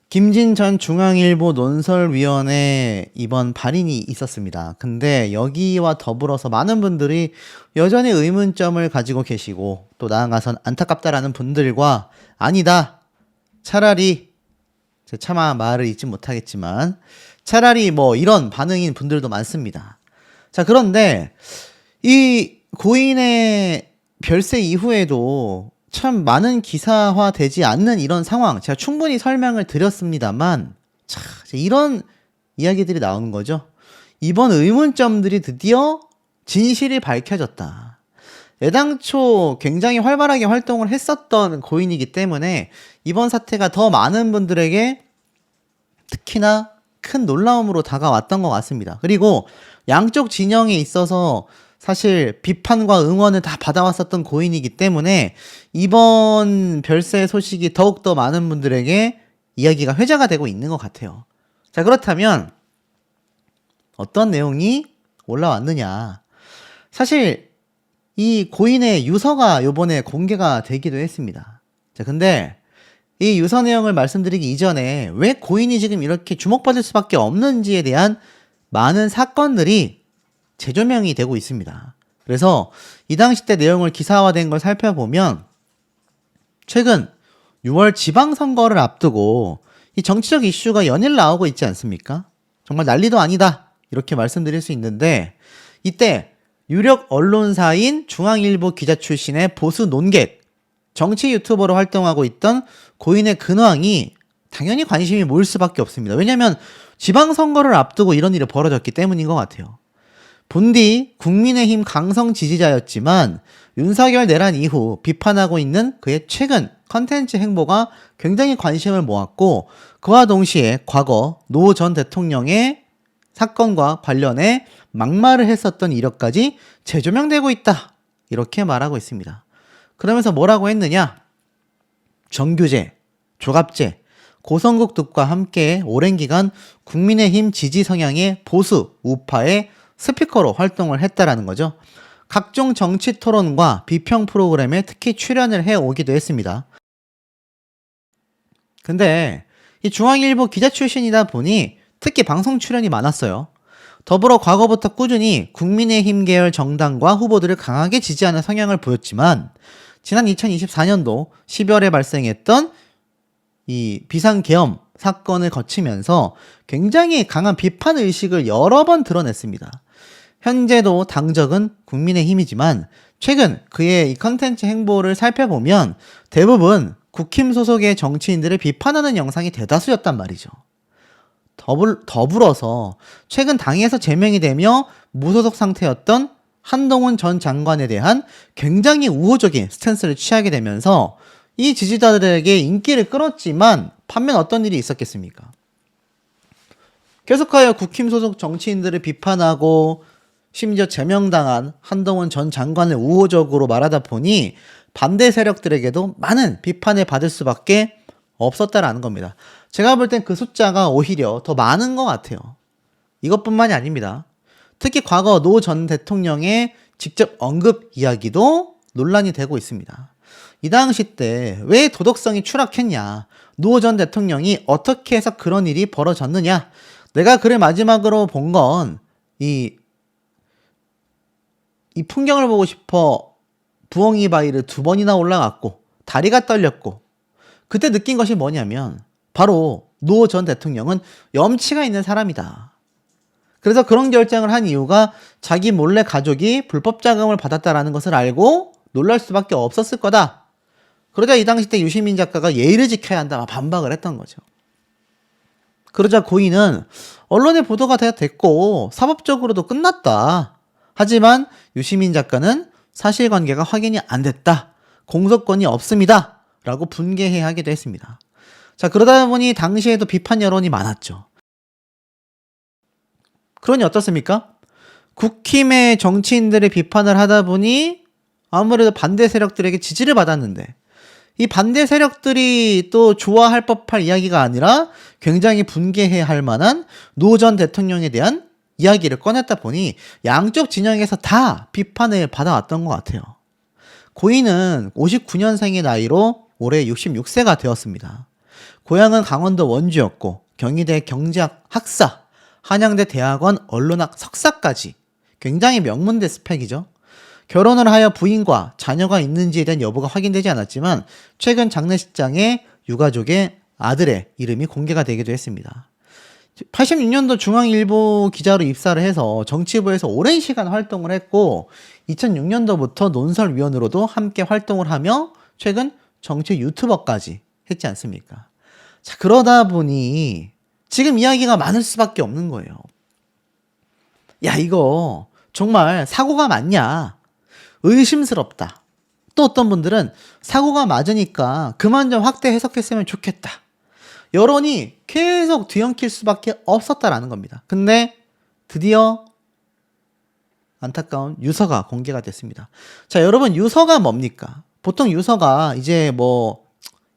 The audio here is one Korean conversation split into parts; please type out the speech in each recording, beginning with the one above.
김진 전 중앙일보 논설위원회 이번 발인이 있었습니다. 근데 여기와 더불어서 많은 분들이 여전히 의문점을 가지고 계시고 또 나아가선 안타깝다라는 분들과 아니다. 차라리 차마 말을 잊지 못하겠지만 차라리 뭐 이런 반응인 분들도 많습니다. 자, 그런데 이 고인의 별세 이후에도 참 많은 기사화 되지 않는 이런 상황 제가 충분히 설명을 드렸습니다만 자, 이런 이야기들이 나오는 거죠. 이번 의문점들이 드디어 진실이 밝혀졌다. 애당초 굉장히 활발하게 활동을 했었던 고인이기 때문에 이번 사태가 더 많은 분들에게 특히나 큰 놀라움으로 다가왔던 것 같습니다. 그리고 양쪽 진영에 있어서 사실 비판과 응원을 다 받아왔었던 고인이기 때문에 이번 별세 소식이 더욱더 많은 분들에게 이야기가 회자가 되고 있는 것 같아요. 자, 그렇다면 어떤 내용이 올라왔느냐. 사실 이 고인의 유서가 요번에 공개가 되기도 했습니다. 자, 근데 이 유서 내용을 말씀드리기 이전에 왜 고인이 지금 이렇게 주목받을 수밖에 없는지에 대한 많은 사건들이 재조명이 되고 있습니다. 그래서 이 당시 때 내용을 기사화된 걸 살펴보면 최근 6월 지방선거를 앞두고 이 정치적 이슈가 연일 나오고 있지 않습니까? 정말 난리도 아니다 이렇게 말씀드릴 수 있는데 이때 유력 언론사인 중앙일보 기자 출신의 보수 논객 정치 유튜버로 활동하고 있던 고인의 근황이 당연히 관심이 모일 수밖에 없습니다. 왜냐하면 지방선거를 앞두고 이런 일이 벌어졌기 때문인 것 같아요. 본디 국민의힘 강성 지지자였지만 윤석열 내란 이후 비판하고 있는 그의 최근 컨텐츠 행보가 굉장히 관심을 모았고 그와 동시에 과거 노 전 대통령의 사건과 관련해 막말을 했었던 이력까지 재조명되고 있다. 이렇게 말하고 있습니다. 그러면서 뭐라고 했느냐? 정규제, 조갑제, 고성국 득과 함께 오랜 기간 국민의힘 지지 성향의 보수, 우파의 스피커로 활동을 했다라는 거죠. 각종 정치 토론과 비평 프로그램에 특히 출연을 해오기도 했습니다. 근데 이 중앙일보 기자 출신이다 보니 특히 방송 출연이 많았어요. 더불어 과거부터 꾸준히 국민의힘 계열 정당과 후보들을 강하게 지지하는 성향을 보였지만 지난 2024년도 12월에 발생했던 이 비상계엄 사건을 거치면서 굉장히 강한 비판 의식을 여러 번 드러냈습니다. 현재도 당적은 국민의힘이지만 최근 그의 이 컨텐츠 행보를 살펴보면 대부분 국힘 소속의 정치인들을 비판하는 영상이 대다수였단 말이죠. 더불어서 최근 당에서 제명이 되며 무소속 상태였던 한동훈 전 장관에 대한 굉장히 우호적인 스탠스를 취하게 되면서 이 지지자들에게 인기를 끌었지만 반면 어떤 일이 있었겠습니까? 계속하여 국힘 소속 정치인들을 비판하고 심지어 제명당한 한동훈 전 장관을 우호적으로 말하다 보니 반대 세력들에게도 많은 비판을 받을 수밖에 없었다라는 겁니다. 제가 볼 땐 그 숫자가 오히려 더 많은 것 같아요. 이것뿐만이 아닙니다. 특히 과거 노 전 대통령의 직접 언급 이야기도 논란이 되고 있습니다. 이 당시 때 왜 도덕성이 추락했냐? 노 전 대통령이 어떻게 해서 그런 일이 벌어졌느냐? 내가 그를 마지막으로 본 건 이 풍경을 보고 싶어 부엉이 바위를 2번이나 올라갔고 다리가 떨렸고 그때 느낀 것이 뭐냐면 바로 노 전 대통령은 염치가 있는 사람이다. 그래서 그런 결정을 한 이유가 자기 몰래 가족이 불법 자금을 받았다라는 것을 알고 놀랄 수밖에 없었을 거다. 그러자 이 당시 때 유시민 작가가 예의를 지켜야 한다 반박을 했던 거죠. 그러자 고인은 언론에 보도가 됐고 사법적으로도 끝났다. 하지만 유시민 작가는 사실관계가 확인이 안 됐다. 공소권이 없습니다. 라고 분개하기도 했습니다. 자, 그러다 보니 당시에도 비판 여론이 많았죠. 그러니 어떻습니까? 국힘의 정치인들의 비판을 하다 보니 아무래도 반대 세력들에게 지지를 받았는데 이 반대 세력들이 또 좋아할 법할 이야기가 아니라 굉장히 분개해야 할 만한 노 전 대통령에 대한 이야기를 꺼냈다 보니 양쪽 진영에서 다 비판을 받아왔던 것 같아요. 고인은 59년생의 나이로 올해 66세가 되었습니다. 고향은 강원도 원주였고 경희대 경제학 학사, 한양대 대학원 언론학 석사까지 굉장히 명문대 스펙이죠. 결혼을 하여 부인과 자녀가 있는지에 대한 여부가 확인되지 않았지만 최근 장례식장에 유가족의 아들의 이름이 공개가 되기도 했습니다. 86년도 중앙일보 기자로 입사를 해서 정치부에서 오랜 시간 활동을 했고 2006년도부터 논설위원으로도 함께 활동을 하며 최근 정치 유튜버까지 했지 않습니까? 자, 그러다 보니 지금 이야기가 많을 수밖에 없는 거예요. 야, 이거 정말 사고가 맞냐? 의심스럽다. 또 어떤 분들은 사고가 맞으니까 그만 좀 확대 해석했으면 좋겠다. 여론이 계속 뒤엉킬 수밖에 없었다라는 겁니다. 근데 드디어 안타까운 유서가 공개가 됐습니다. 자, 여러분, 유서가 뭡니까? 보통 유서가 이제 뭐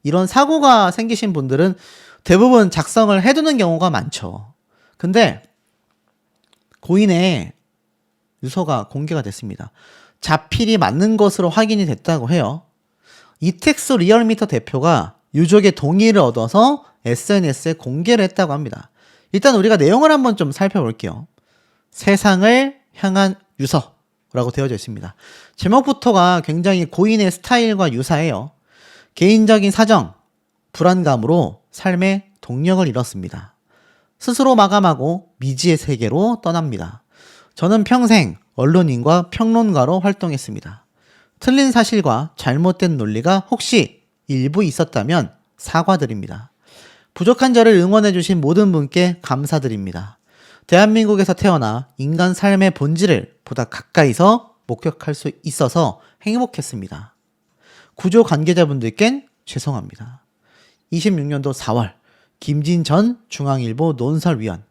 이런 사고가 생기신 분들은 대부분 작성을 해두는 경우가 많죠. 근데 고인의 유서가 공개가 됐습니다. 자필이 맞는 것으로 확인이 됐다고 해요. 이택수 리얼미터 대표가 유족의 동의를 얻어서 SNS에 공개를 했다고 합니다. 일단 우리가 내용을 한번 좀 살펴볼게요. 세상을 향한 유서라고 되어져 있습니다. 제목부터가 굉장히 고인의 스타일과 유사해요. 개인적인 사정, 불안감으로 삶의 동력을 잃었습니다. 스스로 마감하고 미지의 세계로 떠납니다. 저는 평생 언론인과 평론가로 활동했습니다. 틀린 사실과 잘못된 논리가 혹시 일부 있었다면 사과드립니다. 부족한 저를 응원해주신 모든 분께 감사드립니다. 대한민국에서 태어나 인간 삶의 본질을 보다 가까이서 목격할 수 있어서 행복했습니다. 구조 관계자분들께는 죄송합니다. 26년도 4월 김진 전 중앙일보 논설위원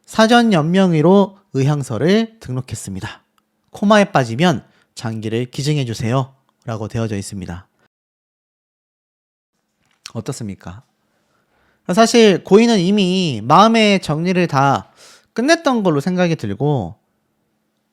사전 연명의로 의향서를 등록했습니다. 코마에 빠지면 장기를 기증해주세요 라고 되어져 있습니다. 어떻습니까? 사실 고인은 이미 마음의 정리를 다 끝냈던 걸로 생각이 들고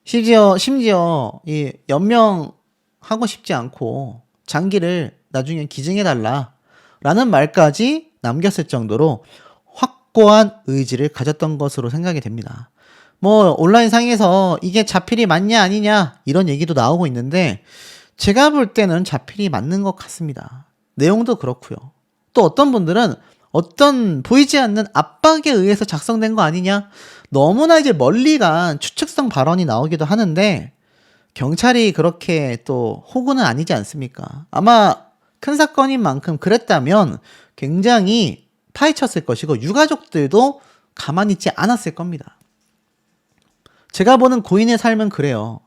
심지어 이 연명하고 싶지 않고 장기를 나중에 기증해달라 라는 말까지 남겼을 정도로 확고한 의지를 가졌던 것으로 생각이 됩니다. 뭐 온라인 상에서 이게 자필이 맞냐 아니냐 이런 얘기도 나오고 있는데 제가 볼 때는 자필이 맞는 것 같습니다. 내용도 그렇고요. 또 어떤 분들은 어떤 보이지 않는 압박에 의해서 작성된 거 아니냐, 너무나 이제 멀리 간 추측성 발언이 나오기도 하는데 경찰이 그렇게 또 호구는 아니지 않습니까? 아마 큰 사건인 만큼 그랬다면 굉장히 파헤쳤을 것이고 유가족들도 가만히 있지 않았을 겁니다. 제가 보는 고인의 삶은 그래요.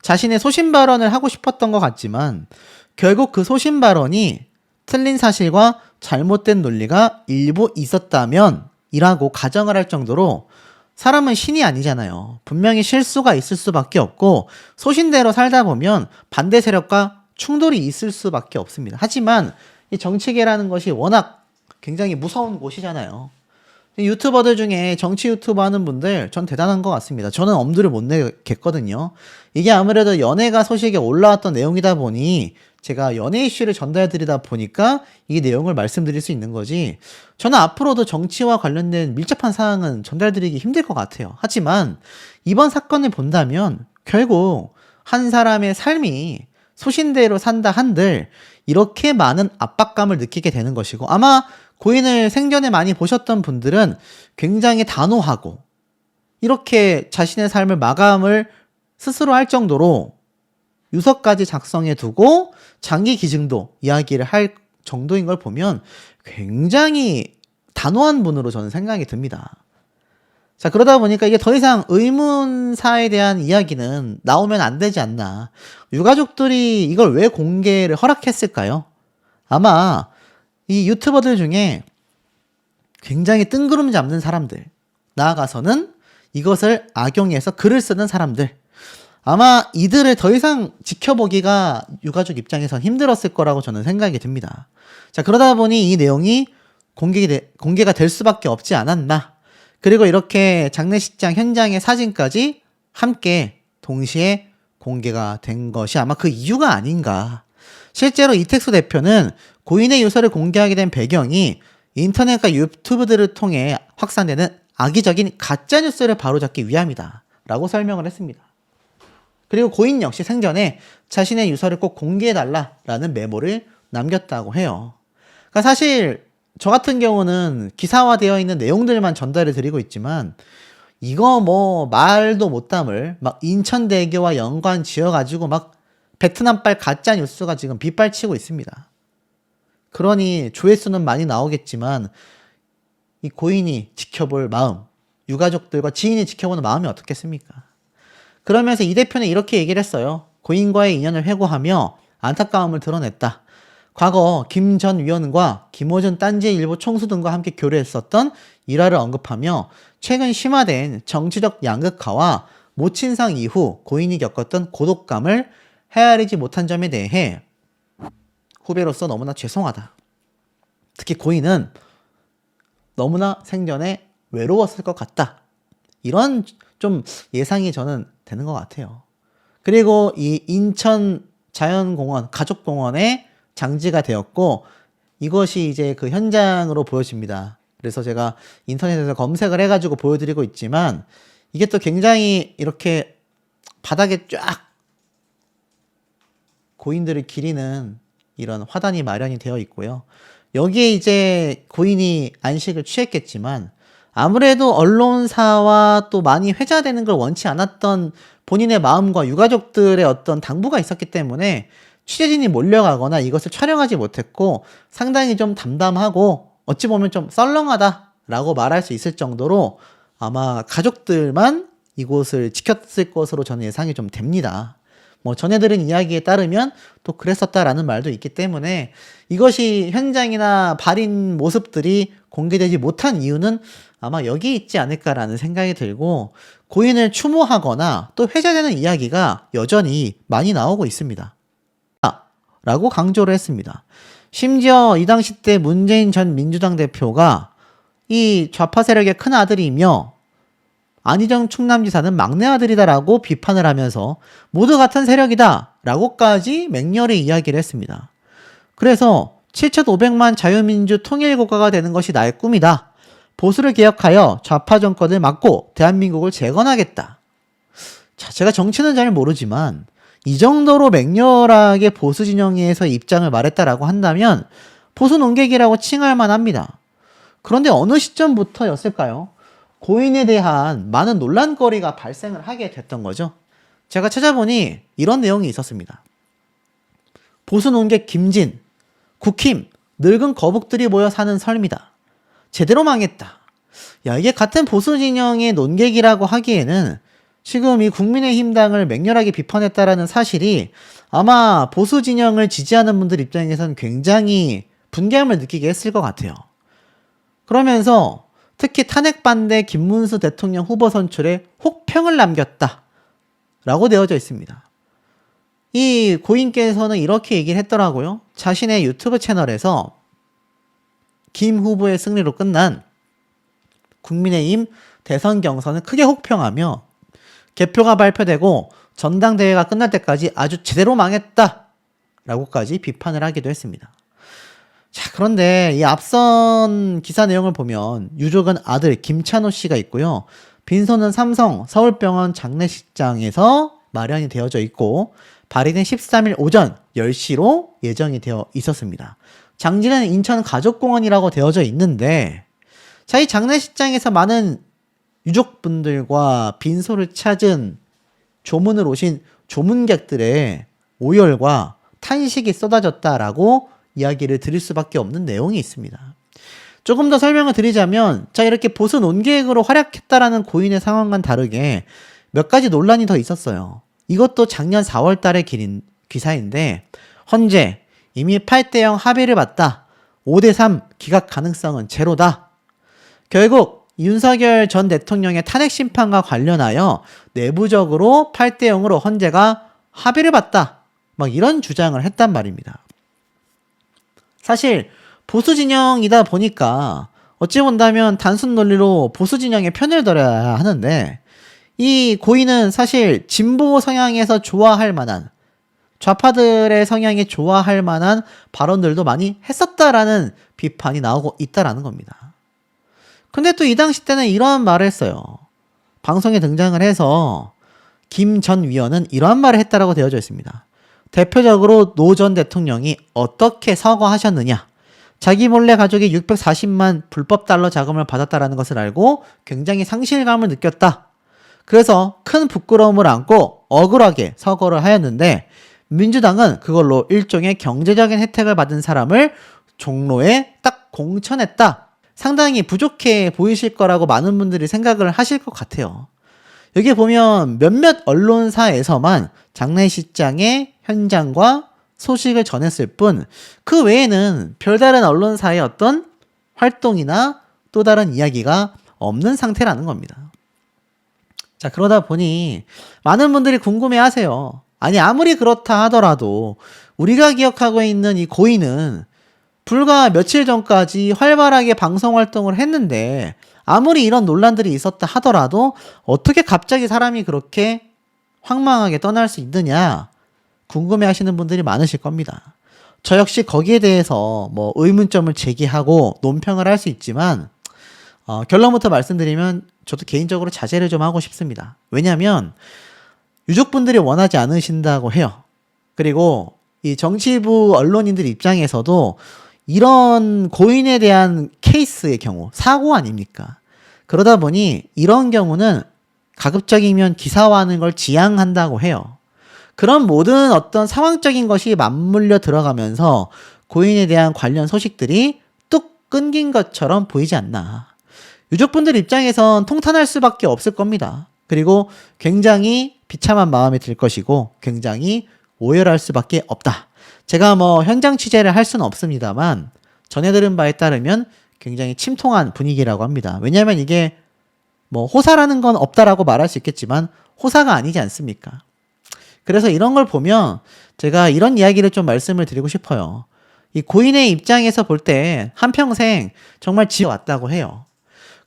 자신의 소신 발언을 하고 싶었던 것 같지만 결국 그 소신 발언이 틀린 사실과 잘못된 논리가 일부 있었다면 이라고 가정을 할 정도로 사람은 신이 아니잖아요. 분명히 실수가 있을 수밖에 없고 소신대로 살다 보면 반대 세력과 충돌이 있을 수밖에 없습니다. 하지만 이 정치계라는 것이 워낙 굉장히 무서운 곳이잖아요. 유튜버들 중에 정치 유튜버 하는 분들 전 대단한 것 같습니다. 저는 엄두를 못 내겠거든요. 이게 아무래도 연예가 소식에 올라왔던 내용이다 보니 제가 연예 이슈를 전달드리다 보니까 이 내용을 말씀드릴 수 있는 거지, 저는 앞으로도 정치와 관련된 밀접한 사항은 전달드리기 힘들 것 같아요. 하지만 이번 사건을 본다면 결국 한 사람의 삶이 소신대로 산다 한들 이렇게 많은 압박감을 느끼게 되는 것이고, 아마 고인을 생전에 많이 보셨던 분들은 굉장히 단호하고 이렇게 자신의 삶을 마감을 스스로 할 정도로 유서까지 작성해 두고 장기 기증도 이야기를 할 정도인 걸 보면 굉장히 단호한 분으로 저는 생각이 듭니다. 자, 그러다 보니까 이게 더 이상 의문사에 대한 이야기는 나오면 안 되지 않나. 유가족들이 이걸 왜 공개를 허락했을까요? 아마 이 유튜버들 중에 굉장히 뜬구름 잡는 사람들, 나아가서는 이것을 악용해서 글을 쓰는 사람들, 아마 이들을 더 이상 지켜보기가 유가족 입장에선 힘들었을 거라고 저는 생각이 듭니다. 자, 그러다 보니 이 내용이 공개가 될 수밖에 없지 않았나. 그리고 이렇게 장례식장 현장의 사진까지 함께 동시에 공개가 된 것이 아마 그 이유가 아닌가. 실제로 이택수 대표는 고인의 유서를 공개하게 된 배경이 인터넷과 유튜브들을 통해 확산되는 악의적인 가짜뉴스를 바로잡기 위함이다 라고 설명을 했습니다. 그리고 고인 역시 생전에 자신의 유서를 꼭 공개해달라라는 메모를 남겼다고 해요. 그러니까 사실 저 같은 경우는 기사화되어 있는 내용들만 전달해 드리고 있지만 이거 뭐 말도 못 담을 막 인천대교와 연관 지어가지고 막 베트남발 가짜 뉴스가 지금 빗발치고 있습니다. 그러니 조회수는 많이 나오겠지만 이 고인이 지켜볼 마음, 유가족들과 지인이 지켜보는 마음이 어떻겠습니까? 그러면서 이 대표는 이렇게 얘기를 했어요. 고인과의 인연을 회고하며 안타까움을 드러냈다. 과거 김 전 위원과 김호준 딴지일보 총수 등과 함께 교류했었던 일화를 언급하며 최근 심화된 정치적 양극화와 모친상 이후 고인이 겪었던 고독감을 헤아리지 못한 점에 대해 후배로서 너무나 죄송하다. 특히 고인은 너무나 생전에 외로웠을 것 같다. 이런 좀 예상이 저는 되는 것 같아요. 그리고 이 인천 자연공원, 가족공원에 장지가 되었고 이것이 이제 그 현장으로 보여집니다. 그래서 제가 인터넷에서 검색을 해가지고 보여드리고 있지만 이게 또 굉장히 이렇게 바닥에 쫙 고인들을 기리는 이런 화단이 마련이 되어 있고요. 여기에 이제 고인이 안식을 취했겠지만 아무래도 언론사와 또 많이 회자되는 걸 원치 않았던 본인의 마음과 유가족들의 어떤 당부가 있었기 때문에 취재진이 몰려가거나 이것을 촬영하지 못했고 상당히 좀 담담하고 어찌 보면 좀 썰렁하다라고 말할 수 있을 정도로 아마 가족들만 이곳을 지켰을 것으로 저는 예상이 좀 됩니다. 뭐 전해 들은 이야기에 따르면 또 그랬었다라는 말도 있기 때문에 이것이 현장이나 발인 모습들이 공개되지 못한 이유는 아마 여기 있지 않을까라는 생각이 들고 고인을 추모하거나 또 회자되는 이야기가 여전히 많이 나오고 있습니다. 라고 강조를 했습니다. 심지어 이 당시 때 문재인 전 민주당 대표가 이 좌파 세력의 큰 아들이며 안희정 충남지사는 막내 아들이다라고 비판을 하면서 모두 같은 세력이다 라고까지 맹렬히 이야기를 했습니다. 그래서 7,500만 자유민주 통일국가가 되는 것이 나의 꿈이다. 보수를 개혁하여 좌파 정권을 막고 대한민국을 재건하겠다. 자, 제가 정치는 잘 모르지만 이 정도로 맹렬하게 보수 진영에서 입장을 말했다라고 한다면 보수 논객이라고 칭할 만합니다. 그런데 어느 시점부터였을까요? 고인에 대한 많은 논란거리가 발생을 하게 됐던 거죠. 제가 찾아보니 이런 내용이 있었습니다. 보수 논객 김진, 국힘, 늙은 거북들이 모여 사는 삶이다. 제대로 망했다. 야, 이게 같은 보수 진영의 논객이라고 하기에는 지금 이 국민의힘당을 맹렬하게 비판했다라는 사실이 아마 보수 진영을 지지하는 분들 입장에서는 굉장히 분개함을 느끼게 했을 것 같아요. 그러면서 특히 탄핵 반대 김문수 대통령 후보 선출에 혹평을 남겼다 라고 되어져 있습니다. 이 고인께서는 이렇게 얘기를 했더라고요. 자신의 유튜브 채널에서 김 후보의 승리로 끝난 국민의힘 대선 경선을 크게 혹평하며 개표가 발표되고 전당대회가 끝날 때까지 아주 제대로 망했다 라고까지 비판을 하기도 했습니다. 자, 그런데 이 앞선 기사 내용을 보면 유족은 아들 김찬호 씨가 있고요. 빈소는 삼성 서울병원 장례식장에서 마련이 되어져 있고 발인은 13일 오전 10시로 예정이 되어 있었습니다. 장지는 인천 가족공원이라고 되어져 있는데 자, 이 장례식장에서 많은 유족분들과 빈소를 찾은 조문을 오신 조문객들의 오열과 탄식이 쏟아졌다라고 이야기를 드릴 수밖에 없는 내용이 있습니다. 조금 더 설명을 드리자면 자, 이렇게 보수 논객으로 활약했다라는 고인의 상황과는 다르게 몇 가지 논란이 더 있었어요. 이것도 작년 4월 달의 기사인데 헌재 이미 8대0 합의를 봤다. 5대3 기각 가능성은 제로다. 결국 윤석열 전 대통령의 탄핵 심판과 관련하여 내부적으로 8대0으로 헌재가 합의를 봤다. 막 이런 주장을 했단 말입니다. 사실 보수 진영이다 보니까 어찌 본다면 단순 논리로 보수 진영의 편을 들어야 하는데 이 고인은 사실 진보 성향에서 좋아할 만한 좌파들의 성향이 좋아할 만한 발언들도 많이 했었다라는 비판이 나오고 있다라는 겁니다. 근데 또 이 당시 때는 이러한 말을 했어요. 방송에 등장을 해서 김 전 위원은 이러한 말을 했다라고 되어져 있습니다. 대표적으로 노 전 대통령이 어떻게 사과하셨느냐. 자기 몰래 가족이 640만 불법 달러 자금을 받았다라는 것을 알고 굉장히 상실감을 느꼈다. 그래서 큰 부끄러움을 안고 억울하게 사과를 하였는데 민주당은 그걸로 일종의 경제적인 혜택을 받은 사람을 종로에 딱 공천했다. 상당히 부족해 보이실 거라고 많은 분들이 생각을 하실 것 같아요. 여기 보면 몇몇 언론사에서만 장례식장의 현장과 소식을 전했을 뿐 그 외에는 별다른 언론사의 어떤 활동이나 또 다른 이야기가 없는 상태라는 겁니다. 자, 그러다 보니 많은 분들이 궁금해 하세요. 아니, 아무리 그렇다 하더라도 우리가 기억하고 있는 이 고인은 불과 며칠 전까지 활발하게 방송 활동을 했는데 아무리 이런 논란들이 있었다 하더라도 어떻게 갑자기 사람이 그렇게 황망하게 떠날 수 있느냐 궁금해 하시는 분들이 많으실 겁니다. 저 역시 거기에 대해서 뭐 의문점을 제기하고 논평을 할 수 있지만 결론부터 말씀드리면 저도 개인적으로 자제를 좀 하고 싶습니다. 왜냐하면 유족분들이 원하지 않으신다고 해요. 그리고 이 정치부 언론인들 입장에서도 이런 고인에 대한 케이스의 경우 사고 아닙니까? 그러다 보니 이런 경우는 가급적이면 기사화하는 걸 지향한다고 해요. 그런 모든 어떤 상황적인 것이 맞물려 들어가면서 고인에 대한 관련 소식들이 뚝 끊긴 것처럼 보이지 않나. 유족분들 입장에선 통탄할 수밖에 없을 겁니다. 그리고 굉장히 비참한 마음이 들 것이고 굉장히 오열할 수밖에 없다. 제가 뭐 현장 취재를 할 수는 없습니다만 전해 들은 바에 따르면 굉장히 침통한 분위기라고 합니다. 왜냐하면 이게 뭐 호사라는 건 없다라고 말할 수 있겠지만 호사가 아니지 않습니까? 그래서 이런 걸 보면 제가 이런 이야기를 좀 말씀을 드리고 싶어요. 이 고인의 입장에서 볼 때 한평생 정말 지어왔다고 해요.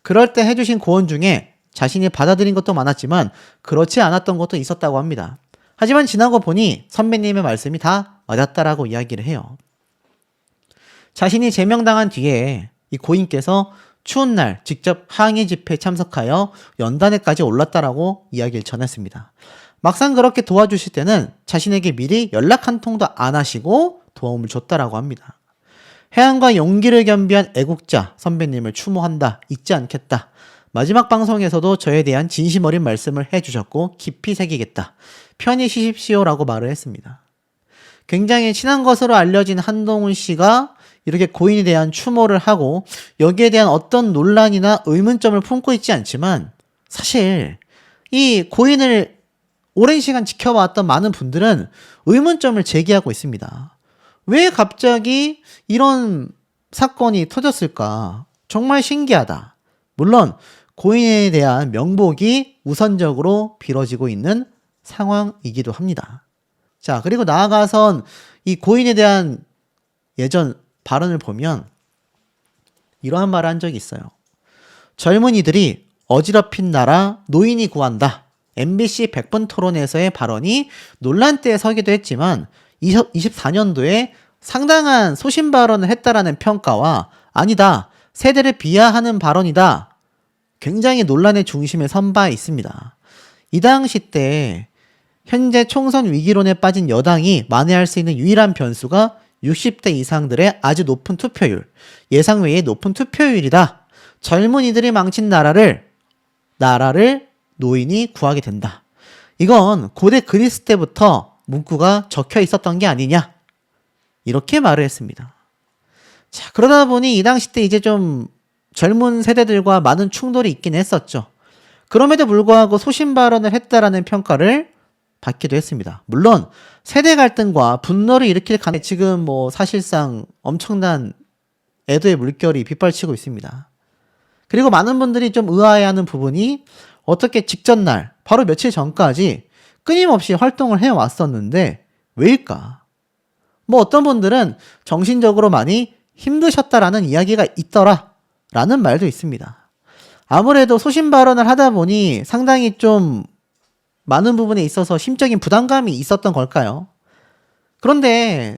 그럴 때 해주신 고언 중에 자신이 받아들인 것도 많았지만 그렇지 않았던 것도 있었다고 합니다. 하지만 지나고 보니 선배님의 말씀이 다 맞았다라고 이야기를 해요. 자신이 제명당한 뒤에 이 고인께서 추운 날 직접 항의 집회에 참석하여 연단회까지 올랐다라고 이야기를 전했습니다. 막상 그렇게 도와주실 때는 자신에게 미리 연락 한 통도 안 하시고 도움을 줬다라고 합니다. 해안과 용기를 겸비한 애국자 선배님을 추모한다, 잊지 않겠다. 마지막 방송에서도 저에 대한 진심 어린 말씀을 해주셨고 깊이 새기겠다. 편히 쉬십시오라고 말을 했습니다. 굉장히 친한 것으로 알려진 한동훈 씨가 이렇게 고인에 대한 추모를 하고 여기에 대한 어떤 논란이나 의문점을 품고 있지 않지만 사실 이 고인을 오랜 시간 지켜왔던 많은 분들은 의문점을 제기하고 있습니다. 왜 갑자기 이런 사건이 터졌을까? 정말 신기하다. 물론 고인에 대한 명복이 우선적으로 빌어지고 있는 상황이기도 합니다. 자, 그리고 나아가선 이 고인에 대한 예전 발언을 보면 이러한 말을 한 적이 있어요. 젊은이들이 어지럽힌 나라 노인이 구한다. MBC 100분 토론에서의 발언이 논란대에 서기도 했지만 24년도에 상당한 소신 발언을 했다라는 평가와 아니다. 세대를 비하하는 발언이다. 굉장히 논란의 중심에 선 바 있습니다. 이 당시 때 현재 총선 위기론에 빠진 여당이 만회할 수 있는 유일한 변수가 60대 이상들의 아주 높은 투표율, 예상 외의 높은 투표율이다. 젊은이들이 망친 나라를 노인이 구하게 된다. 이건 고대 그리스 때부터 문구가 적혀 있었던 게 아니냐. 이렇게 말을 했습니다. 자, 그러다 보니 이 당시 때 이제 좀 젊은 세대들과 많은 충돌이 있긴 했었죠. 그럼에도 불구하고 소신 발언을 했다라는 평가를 받기도 했습니다. 물론 세대 갈등과 분노를 일으킬 가능성이 지금 뭐 사실상 엄청난 애도의 물결이 빗발치고 있습니다. 그리고 많은 분들이 좀 의아해하는 부분이 어떻게 직전 날 바로 며칠 전까지 끊임없이 활동을 해왔었는데 왜일까? 뭐 어떤 분들은 정신적으로 많이 힘드셨다라는 이야기가 있더라 라는 말도 있습니다. 아무래도 소신 발언을 하다 보니 상당히 좀 많은 부분에 있어서 심적인 부담감이 있었던 걸까요? 그런데